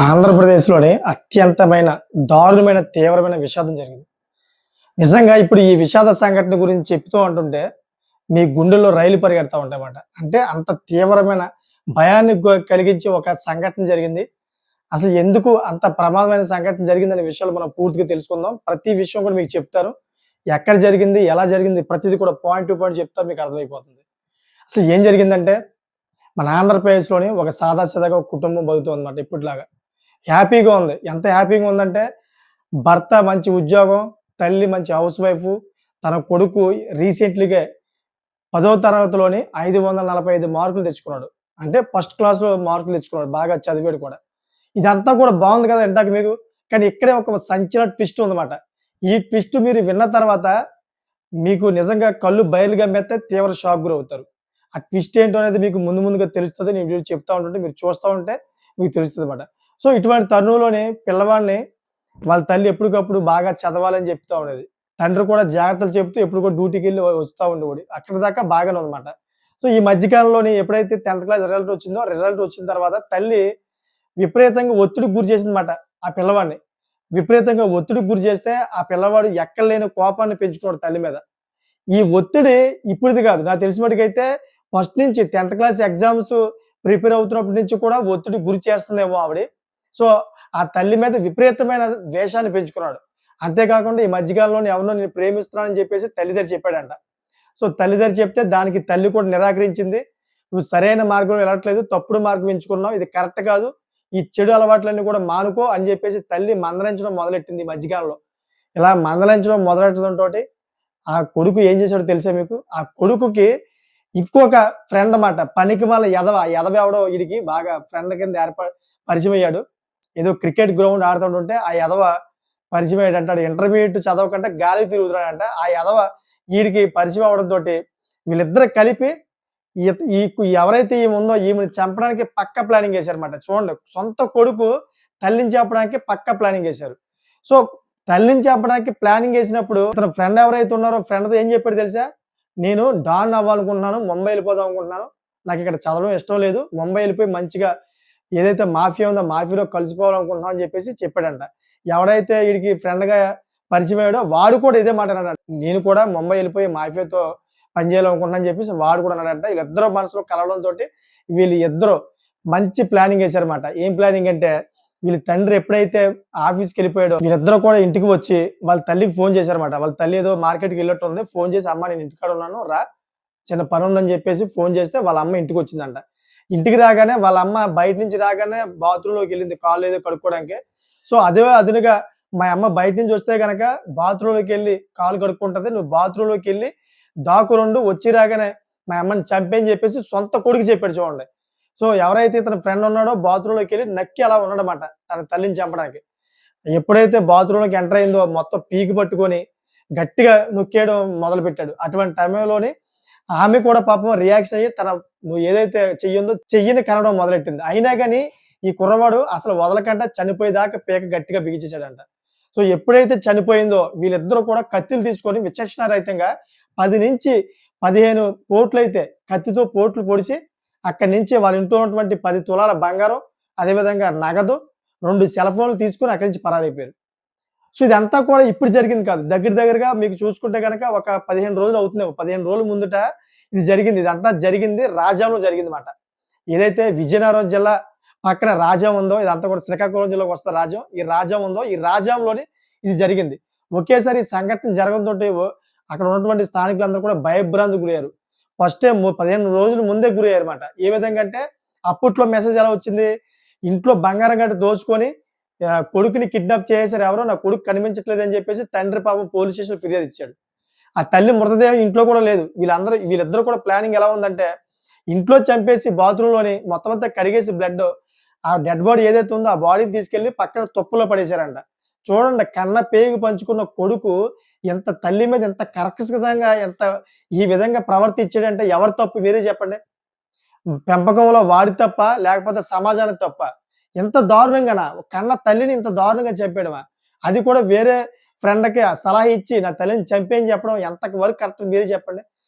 ఆంధ్రప్రదేశ్‌లోని అత్యంతమైన, దారుణమైన, తీవ్రమైన విషాదం జరిగింది. నిజంగా ఇప్పుడు ఈ విషాద సంఘటన గురించి చెప్తూ ఉంటుంటే, మీ గుండెల్లో రైలు పరిగెడతా ఉంటాయన్నమాట. అంటే అంత తీవ్రమైన భయాన్ని కలిగించే ఒక సంఘటన జరిగింది. అసలు ఎందుకు అంత ప్రమాదమైన సంఘటన జరిగిందనే విషయాలు మనం పూర్తిగా తెలుసుకుందాం. ప్రతి విషయం కూడా మీకు చెప్తాను. ఎక్కడ జరిగింది? ఎలా జరిగింది? ప్రతిది కూడా పాయింట్ టు పాయింట్ చెప్తా మీకు అర్థమైపోతుంది. అసలు ఏం జరిగిందంటే, మన ఆంధ్రప్రదేశ్‌లోని ఒక సాదాసీదాగా ఒక కుటుంబం బతుకుతుందన్నమాట ఇప్పటిలాగా. హ్యాపీగా ఉంది. ఎంత హ్యాపీగా ఉందంటే, భర్త మంచి ఉద్యోగం, తల్లి మంచి హౌస్ వైఫు, తన కొడుకు రీసెంట్‌లీగే 10వ తరగతిలోని 545 మార్కులు తెచ్చుకున్నాడు. అంటే ఫస్ట్ క్లాస్‌లో మార్కులు తెచ్చుకున్నాడు. బాగా చదివాడు కూడా. ఇదంతా కూడా బావుంది కదా! ఇందాక మీకు. కానీ ఇక్కడే ఒక సంచలన ట్విస్ట్ ఉందన్నమాట. ఈ ట్విస్ట్ మీరు విన్న తర్వాత మీకు నిజంగా కళ్ళు బయర్లు గమ్మేస్తే తీవ్ర షాక్ గురవుతారు. ఆ ట్విస్ట్ ఏంటో అనేది మీకు ముందు ముందుగా తెలుస్తది. నేను వీడియో చెప్తా ఉంటుంటే మీరు చూస్తా ఉంటే మీకు తెలుస్తదన్నమాట. సో, ఇటువంటి తరుణంలోనే పిల్లవాడిని వాళ్ళ తల్లి ఎప్పటికప్పుడు బాగా చదవాలని చెప్తా ఉండేది. తండ్రి కూడా జాగ్రత్తలు చెప్తూ ఎప్పుడు కూడా డ్యూటీకెళ్ళి వస్తా ఉండేవాడు. అక్కడి దాకా బాగానే ఉందన్నమాట. సో, ఈ మధ్య కాలంలోని ఎప్పుడైతే 10థ్ క్లాస్ రిజల్ట్ వచ్చిందో, రిజల్ట్ వచ్చిన తర్వాత తల్లి విపరీతంగా ఒత్తిడికి గురి చేసిందన్నమాట ఆ పిల్లవాడిని. విపరీతంగా ఒత్తిడికి గురి చేస్తే ఆ పిల్లవాడు ఎక్కడ లేని కోపాన్ని పెంచుకున్నాడు తల్లి మీద. ఈ ఒత్తిడి ఇప్పుడిది కాదు. నాకు తెలిసిన మట్టుకైతే ఫస్ట్ నుంచి 10థ్ క్లాస్ ఎగ్జామ్స్ ప్రిపేర్ అవుతున్నప్పటి నుంచి కూడా ఒత్తిడికి గురి చేస్తుందేమో ఆవిడ. సో, ఆ తల్లి మీద విపరీతమైన ద్వేషాన్ని పెంచుకున్నాడు. అంతేకాకుండా ఈ మధ్య కాలంలోనే ఎవరినో నేను ప్రేమిస్తున్నానని చెప్పేసి తల్లి దగ్గర చెప్పాడంట. సో, తల్లి దగ్గర చెప్తే దానికి తల్లి కూడా నిరాకరించింది. "నువ్వు సరైన మార్గంలో వెళ్ళట్లేదు. తప్పుడు మార్గం ఎంచుకున్నావు. ఇది కరెక్ట్ కాదు. ఈ చెడు అలవాట్లన్నీ కూడా మానుకో" అని చెప్పేసి తల్లి మందలించడం మొదలెట్టింది ఈ మధ్య కాలంలో. ఇలా మందలించడం మొదలెట్టడంతోటి ఆ కొడుకు ఏం చేశాడో తెలుసా మీకు? ఆ కొడుకుకి ఇంకొక ఫ్రెండ్ మాట. పనికిమాలిన ఎదవ. ఆ ఎదవ ఎవడో ఈడికి బాగా ఫ్రెండ్ కింద పరిచయమయ్యాడు. ఏదో క్రికెట్ గ్రౌండ్ ఆడుతుంటుంటే ఆ ఎదవ పరిచయమయ్యాడంట. ఆడు ఇంటర్మీడియేట్ చదవకంట గాలికి తిరుగుతున్నాడంట. ఆ ఎదవ ఈడికి పరిచయం అవ్వడంతోటి వీళ్ళిద్దరు కలిపి ఎవరైతే ఈమె ఉందో ఈమెని చంపడానికి పక్కా ప్లానింగ్ ఏసారన్నమాట. చూడండి, సొంత కొడుకు తల్లిని చంపడానికి పక్కా ప్లానింగ్ ఏసారు. సో, తల్లిని చంపడానికి ప్లానింగ్ ఏసినప్పుడు అతని ఫ్రెండ్ ఎవరైతే ఉన్నారో ఫ్రెండ్‌తో ఏం చెప్పాడో తెలుసా? "నేను డాన్ అవ్వాలనుకుంటున్నాను. ముంబై ఎళ్ళిపోదాం అనుకుంటున్నాను. నాకిక్కడ చదవడం ఇష్టం లేదు. ముంబై ఎళ్ళిపోయి మంచిగా ఏదైతే మాఫియా ఉందో మాఫియాలో కలిసిపోవాలనుకుంటున్నాం" అని చెప్పేసి చెప్పాడంట. ఎవడైతే ఈడికి ఫ్రెండ్‌గా పరిచయమయ్యాడో వాడు కూడా ఇదే మాట అన్నాడంట. "నేను కూడా ముంబై ఎళ్ళిపోయి మాఫియాతో పని చేయాలనుకుంటున్నా" అని చెప్పేసి వాడు కూడా అన్నాడంట. వీళ్ళిద్దరూ మనసులో కలవడంతోటి వీళ్ళు ఇద్దరు మంచి ప్లానింగ్ ఏసారన్నమాట. ఏం ప్లానింగ్ అంటే, వీళ్ళ తండ్రి ఎప్పుడైతే ఆఫీస్‌కెళ్ళిపోయాడో వీళ్ళిద్దరూ కూడా ఇంటికి వచ్చి వాళ్ళ తల్లికి ఫోను చేశారన్నమాట. వాళ్ళ తల్లి ఏదో మార్కెట్‌కెళ్ళినట్టుంది. ఫోను చేసి, "అమ్మ నేను ఇంటికాడ ఉన్నాను. రా, చిన్న పనుందని" చెప్పేసి ఫోను చేస్తే వాళ్ళ అమ్మ ఇంటికొచ్చిందంట. ఇంటికి రాగానే వాళ్ళ అమ్మ బయట నుంచి రాగానే బాత్రూమ్‌లోకెళ్ళింది కాళ్ళు ఏదో కడుక్కోవడానికి. సో, అదే అదునుగా మా అమ్మ బయట నుంచి వస్తే గనక బాత్రూమ్‌లోకెళ్ళి కాళ్ళు కడుక్కుంటది. నువ్వు బాత్రూమ్‌లోకెళ్ళి దాక్కునుండు, వచ్చి రాగానే మా అమ్మని చంపేయని చెప్పేసి సొంత కొడుకు చెప్పాడు చూడండి. సో, ఎవరైతే ఇతని ఫ్రెండ్ ఉన్నాడో బాత్రూమ్‌లోకెళ్ళి నక్కి అలా ఉన్నాడన్నమాట తన తల్లిని చంపడానికి. ఎప్పుడైతే బాత్రూమ్‌లోకి ఎంటర్ అయిందో మొత్తం పీకి పట్టుకొని గట్టిగా నొక్కేయడం మొదలుపెట్టాడు. అటువంటి సమయంలోని ఆమె కూడా పాపం రియాక్షన్ అయ్యి నువ్వు ఏదైతే చెయ్యుందో చెయ్యిని కనడం మొదలెట్టింది. అయినా గాని ఈ కుర్రవాడు అసలు వదలకంట చనిపోయేదాకా పీక గట్టిగా బిగించేసాడంట. సో, ఎప్పుడైతే చనిపోయిందో వీళ్ళిద్దరూ కూడా కత్తులు తీసుకొని విచక్షణారహితంగా 10-15 పోట్లయితే కత్తితో పోట్లు పొడిచి అక్కడి నుంచి వాళ్ళ ఇంట్లో ఉన్నటువంటి 10 తులాల బంగారం, అదేవిధంగా నగదు, 2 సెల్ ఫోన్‌లు తీసుకొని అక్కడి నుంచి పరారైపోయారు. సో, ఇదంతా కూడా ఇప్పుడు జరిగింది కాదు. దగ్గరగా మీకు చూసుకుంటే గనక ఒక 15 రోజులు అవుతుందేమో. 15 రోజుల ముందుట ఇది జరిగింది. ఇదంతా జరిగింది రాజాంలో జరిగిందన్నమాట. ఏదైతే విజయనగరం జిల్లా పక్కన రాజాం ఉందో, ఇదంతా కూడా శ్రీకాకుళం జిల్లాకు వస్తది రాజాం. ఈ రాజాం ఉందో, ఈ రాజాంలోని ఇది జరిగింది. ఒకేసారి ఈ సంఘటన జరగడంతోటి అక్కడ ఉన్నటువంటి స్థానికులందరూ కూడా భయభ్రాంతికి గురయ్యారు. ఫస్ట్ టైమ్ 15 రోజుల ముందే గురయ్యారన్నమాట. ఏ విధంగా అంటే అప్పట్లో మెసేజ్ ఎలా వచ్చింది? ఇంట్లో బంగారం గట్ట దోచుకొని కొడుకుని కిడ్నాప్ చేసేసారు ఎవరో, నా కొడుకు కనిపించట్లేదని చెప్పేసి తండ్రి పాపం పోలీస్ స్టేషన్‌లో ఫిర్యాదు ఇచ్చాడు. ఆ తల్లి మృతదేహం ఇంట్లో కూడా లేదు. వీళ్ళిద్దరూ కూడా ప్లానింగ్ ఎలా ఉందంటే, ఇంట్లో చంపేసి బాత్రూమ్‌లోని మొత్తం అంతా కడిగేసి ఆ డెడ్ బాడీ ఏదైతే ఉందో ఆ బాడీని తీసుకెళ్ళి పక్కన తుప్పలో పడేసారంట. చూడండి, కన్న పేగు పంచుకున్న కొడుకు ఎంత తల్లి మీద ఎంత కర్కశంగా ఈ విధంగా ప్రవర్తించాడంటే ఎవరి తప్పు మీరే చెప్పండి? పెంపకంలో వాడి తప్పా? లేకపోతే సమాజానికి తప్పా? ఎంత దారుణంగానా? కన్న తల్లిని ఇంత దారుణంగా చంపేయడమా? అది కూడా వేరే ఫ్రెండ్‌కి సలహా ఇచ్చి నా తల్లిని చంపేయని చెప్పడం ఎంత వరకు కరెక్ట్ మీరే చెప్పండి?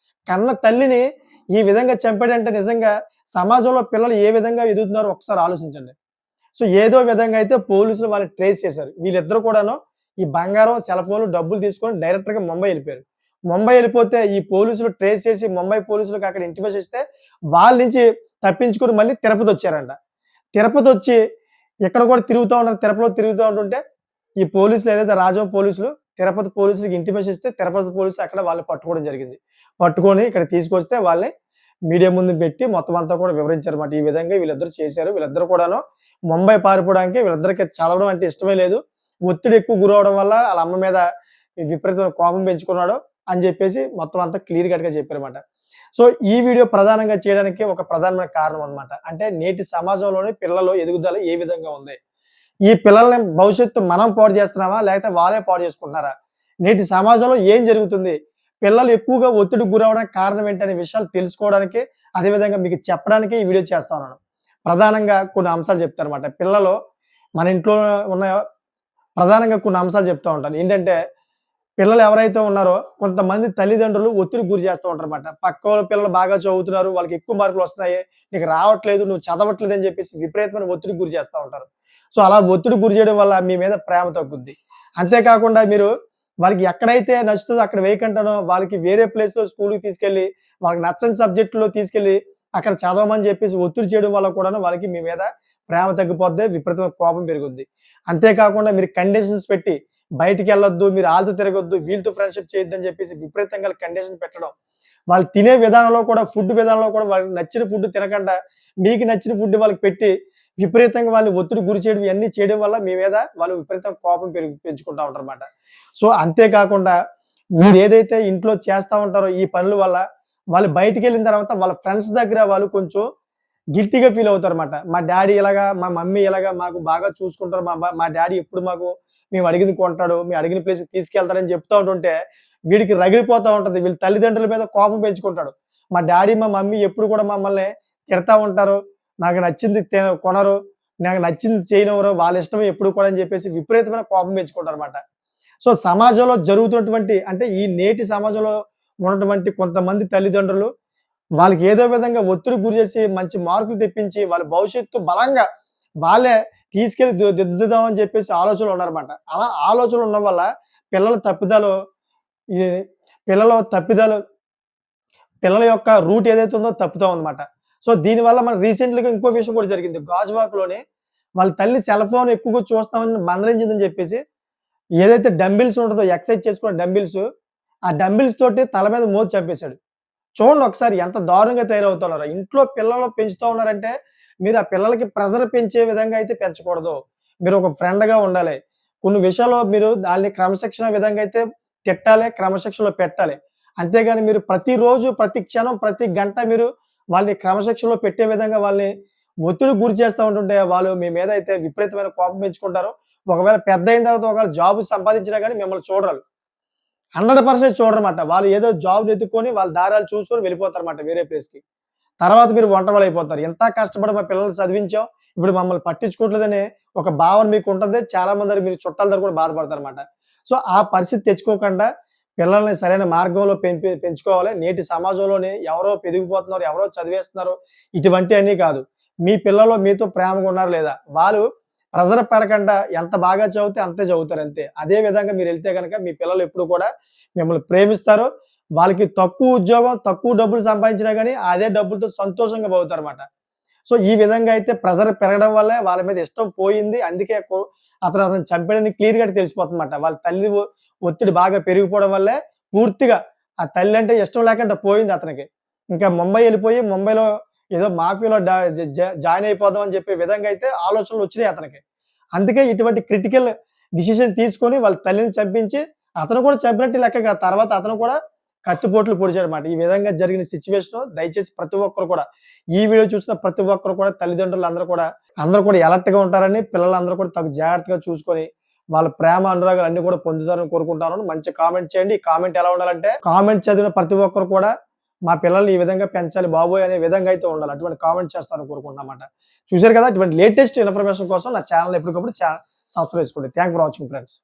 కన్న తల్లిని ఈ విధంగా చంపాడంటే నిజంగా సమాజంలో పిల్లలు ఏ విధంగా ఎదుగుతున్నారో ఒకసారి ఆలోచించండి. సో ఏదో విధంగా అయితే పోలీసులు వాళ్ళని ట్రేస్ చేశారు. వీళ్ళిద్దరూ కూడాను ఈ బంగారం, సెల్ ఫోన్లు, డబ్బులు తీసుకొని డైరెక్ట్‌గా ముంబై ఎళ్ళిపోయారు. ముంబై ఎళ్ళిపోతే ఈ పోలీసులు ట్రేస్ చేసి ముంబై పోలీసులకి అక్కడ ఇంటిమేషన్ ఇస్తే వాళ్ళ నుంచి తప్పించుకొని మళ్ళీ తిరుపతొచ్చారంట. తిరుపతొచ్చి ఇక్కడ కూడా తిరుగుతా ఉన్నారు. తిరుపతిలో తిరుగుతా ఉంటుంటే ఈ పోలీసులు ఏదైతే రాజం పోలీసులు తిరుపతి పోలీసులకి ఇంటిమేషన్ ఇస్తే తిరుపతి పోలీసులు అక్కడ వాళ్ళని పట్టుకోవడం జరిగింది. పట్టుకొని ఇక్కడ తీసుకొస్తే వాళ్ళని మీడియా ముందు పెట్టి మొత్తం అంతా కూడా వివరించారన్నమాట. ఈ విధంగా వీళ్ళిద్దరూ చేశారు. వీళ్ళిద్దరూ కూడాను ముంబై పారిపోవడానికి వీళ్ళిద్దరికి చదవడం అంటే ఇష్టమే లేదు. ఒత్తిడి ఎక్కువ గురవ్వడం వల్ల ఆళ్ళ అమ్మ మీద విపరీతమైన కోపం పెంచుకున్నాడు అని చెప్పేసి మొత్తం అంతా క్లియర్ కట్‌గా చెప్పారన్నమాట. సో ఈ వీడియో ప్రధానంగా చేయడానికి ఒక ప్రధానమైన కారణం అన్నమాట. అంటే నేటి సమాజంలోని పిల్లల ఎదుగుదల ఏ విధంగా ఉంది? ఈ పిల్లల్ని భవిష్యత్తు మనం పాడు చేస్తున్నామా? లేకపోతే వాళ్ళే పాడు చేసుకుంటున్నారా? నేటి సమాజంలో ఏం జరుగుతుంది? పిల్లలు ఎక్కువగా ఒత్తిడికి గురవ్వడానికి కారణం ఏంటనే విషయాలు తెలుసుకోవడానికి, అదే విధంగా మీకు చెప్పడానికి ఈ వీడియో చేస్తా ఉన్నాను. ప్రధానంగా కొన్ని అంశాలు చెప్తానన్నమాట. పిల్లలు మన ఇంట్లో ఉన్న ప్రధానంగా కొన్ని అంశాలు చెప్తా ఉంటాను. ఏంటంటే పిల్లలు ఎవరైతే ఉన్నారో కొంతమంది తల్లిదండ్రులు ఒత్తిడికి గురి చేస్తూ ఉంటారన్నమాట. పక్కోళ్ళ పిల్లలు బాగా చదువుతున్నారు, వాళ్ళకి ఎక్కువ మార్కులు వస్తున్నాయి, నీకు రావట్లేదు, నువ్వు చదవట్లేదు అని చెప్పేసి విపరీతమైన ఒత్తిడికి గురి చేస్తా ఉంటారు. సో అలా ఒత్తిడికి గురి చేయడం వల్ల మీ మీద ప్రేమ తగ్గుద్ది. అంతేకాకుండా మీరు వాళ్ళకి ఎక్కడైతే నచ్చుతుందో అక్కడ వేయకంటానో వాళ్ళకి వేరే ప్లేస్‌లో స్కూల్‌కి తీసుకెళ్ళి, వాళ్ళకి నచ్చని సబ్జెక్ట్‌లో తీసుకెళ్ళి అక్కడ చదవమని చెప్పేసి ఒత్తిడి చేయడం వల్ల కూడాను వాళ్ళకి మీ మీద ప్రేమ తగ్గిపోద్ది, విపరీతమైన కోపం పెరుగుద్ది. అంతేకాకుండా మీరు కండిషన్స్ పెట్టి బయటికెళ్ళొద్దు, మీరు ఆళ్ళతో తిరగొద్దు, వీళ్ళతో ఫ్రెండ్‌షిప్ చేయొద్దని చెప్పేసి విపరీతంగా కండిషన్ పెట్టడం. వాళ్ళు తినే విధానంలో కూడా ఫుడ్ విధానంలో కూడా వాళ్ళకి నచ్చిన ఫుడ్ తినకుండా, మీకు నచ్చిన ఫుడ్ వాళ్ళకి పెట్టి విపరీతంగా వాళ్ళని ఒత్తిడికి గురి చేయడం ఇయన్నీ చేయడం వల్ల మీ మీద వాళ్ళు విపరీతంగా కోపం పెంచుకుంటా ఉంటారన్నమాట. సో అంతేకాకుండా మీరేదైతే ఇంట్లో చేస్తా ఉంటారో ఈ పనుల వల్ల వాళ్ళు బయటికెళ్ళిన తర్వాత వాళ్ళ ఫ్రెండ్స్ దగ్గర వాళ్ళు కొంచెం గిల్టీ‌గా ఫీల్ అవుతారన్నమాట. మా డ్యాడీ ఇలాగా, మా మమ్మీ ఇలాగా మాకు బాగా చూసుకుంటారు. మా డ్యాడీ ఎప్పుడు మాకు మేము అడిగింది కొంటాడు, మేము అడిగిన ప్లేస్‌కి తీసుకెళ్తాడని చెప్తా ఉంటుంటే వీడికి రగిలిపోతా ఉంటది. వీళ్ళ తల్లిదండ్రుల మీద కోపం పెంచుకుంటాడు. మా డ్యాడీ, మా మమ్మీ ఎప్పుడు కూడా మమ్మల్ని తిడతా ఉంటారు. నాకు నచ్చింది కొనరు, నాకు నచ్చింది చేయనివ్వరు, వాళ్ళ ఇష్టమే ఎప్పుడు కూడా అని చెప్పేసి విపరీతమైన కోపం పెంచుకుంటారన్నమాట. సో సమాజంలో జరుగుతున్నటువంటి అంటే ఈ నేటి సమాజంలో ఉన్నటువంటి కొంతమంది తల్లిదండ్రులు వాళ్ళకి ఏదో విధంగా ఒత్తిడికి గురి చేసి మంచి మార్కులు తెప్పించి వాళ్ళ భవిష్యత్తు బలంగా వాళ్ళే తీసుకెళ్ళి దిద్దుదాం అని చెప్పేసి ఆలోచనలు ఉన్నారన్నమాట. అలా ఆలోచనలు ఉండడం వల్ల పిల్లల తప్పిదాలు ఈ పిల్లల తప్పిదాలు పిల్లల యొక్క రూట్ ఏదైతే ఉందో తప్పుతా ఉందన్నమాట. సో దీనివల్ల మనకు రీసెంట్‌లీగా ఇంకో విషయం కూడా జరిగింది. గాజువాకలోని వాళ్ళ తల్లి సెల్ ఫోన్ ఎక్కువగా చూస్తామని మందలించిందని చెప్పేసి ఏదైతే డంబెల్స్ ఉంటదో ఎక్సర్సైజ్ చేసుకునే డంబెల్స్, ఆ డంబెల్స్ తోటి తల మీద మోది చంపేసాడు. చూడండి ఒకసారి ఎంత దారుణంగా తయారవుతున్నారో. ఇంట్లో పిల్లలు పెంచుతా ఉన్నారంటే మీరు ఆ పిల్లలకి ప్రెషర్ పెంచే విధంగా అయితే పెంచకూడదు. మీరు ఒక ఫ్రెండ్‌గా ఉండాలి. కొన్ని విషయాల్లో మీరు దాన్ని క్రమశిక్షణ విధంగా అయితే తిట్టాలి, క్రమశిక్షణలో పెట్టాలి. అంతేగాని మీరు ప్రతిరోజు, ప్రతి క్షణం, ప్రతి గంట మీరు వాళ్ళని క్రమశిక్షణలో పెట్టే విధంగా వాళ్ళని ఒత్తిడికి గురి చేస్తా ఉంటుంటే వాళ్ళు మీ మీద అయితే విపరీతమైన కోపం పెంచుకుంటారు. ఒకవేళ పెద్దయిన తర్వాత ఒకవేళ జాబ్ సంపాదించినా గాని మిమ్మల్ని చూడరు. 100% చూడరన్నమాట. వాళ్ళు ఏదో జాబ్ వెతుక్కొని వాళ్ళ దారాలు చూసుకొని వెళ్ళిపోతారన్నమాట వేరే ప్లేస్‌కి. తర్వాత మీరు ఒంటరివాళ్ళైపోతారు. ఎంత కష్టపడి మా పిల్లల్ని చదివించాం, ఇప్పుడు మమ్మల్ని పట్టించుకోవట్లేదనే ఒక భావన మీకుంటది. చాలా మంది మీరు చుట్టాల దగ్గర కూడా బాధపడతారన్నమాట. సో, ఆ పరిస్థితి తెచ్చుకోకుండా పిల్లల్ని సరైన మార్గంలో పెంచుకోవాలి. నేటి సమాజంలోని ఎవరో పెరిగిపోతున్నారు, ఎవరో చదివేస్తున్నారు ఇటువంటియన్నీ కాదు. మీ పిల్లలు మీతో ప్రేమగా ఉన్నారా లేదా? వాళ్ళు ప్రెషర్ పడకుండా ఎంత బాగా చదివితే అంతే చదువుతారు అంతే. అదే విధంగా మీరెళ్తే గనక మీ పిల్లలు ఎప్పుడు కూడా మిమ్మల్ని ప్రేమిస్తారు. వాళ్ళకి తక్కువ ఉద్యోగం, తక్కువ డబ్బులు సంపాదించినా గాని అదే డబ్బులతో సంతోషంగా బతుకుతారన్నమాట. సో, ఈ విధంగా అయితే ప్రెషర్ పెరగడం వల్లే వాళ్ళ మీద ఇష్టం పోయింది. అందుకే అతను చంపాడని క్లియర్ కట్ తెలిసిపోతుందన్నమాట. వాళ్ళ తల్లి ఒత్తిడి బాగా పెరిగిపోవడం వల్లే పూర్తిగా ఆ తల్లి అంటే ఇష్టం లేకుండా పోయింది అతనికి. ఇంకా ముంబై ఎళ్ళిపోయి ముంబైలో ఏదో మాఫియాలో డా జ జ జాయిన్ అయిపోదాం అని చెప్పే విధంగా అయితే ఆలోచనలు వచ్చినాయి అతనికి. అందుకే ఇటువంటి క్రిటికల్ డిసిషన్ తీసుకొని వాళ్ళ తల్లిని చంపించి అతను కూడా చంపినట్టు లెక్కగా తర్వాత అతను కూడా కత్తిపోట్లు పొడిచాడన్నమాట. ఈ విధంగా జరిగిన సిట్యుయేషను దయచేసి ప్రతి ఒక్కరు కూడా ఈ వీడియో చూసిన ప్రతి ఒక్కరు కూడా అందరూ కూడా అలర్ట్‌గా ఉంటారని పిల్లలందరూ కూడా తగు జాగ్రత్తగా చూసుకొని వాళ్ళ ప్రేమ అనురాగాలు అన్నీ కూడా పొందుతారని కోరుకుంటాను. మంచి కామెంట్ చేయండి. ఈ కామెంట్ ఎలా ఉండాలంటే కామెంట్ చదివిన ప్రతి ఒక్కరు కూడా మా పిల్లల్ని ఈ విధంగా పెంచాలి బాబోయ్! అనే విధంగా అయితే ఉండాలి. అటువంటి కామెంట్ చేస్తారని కోరుకుంటున్నామాట. చూసారు కదా! ఇటువంటి లేటెస్ట్ ఇన్ఫర్మేషన్ కోసం నా ఛానెల్‌ని ఎప్పటికప్పుడు సబ్స్క్రైబ్ చేసుకోండి. Thank for watching friends.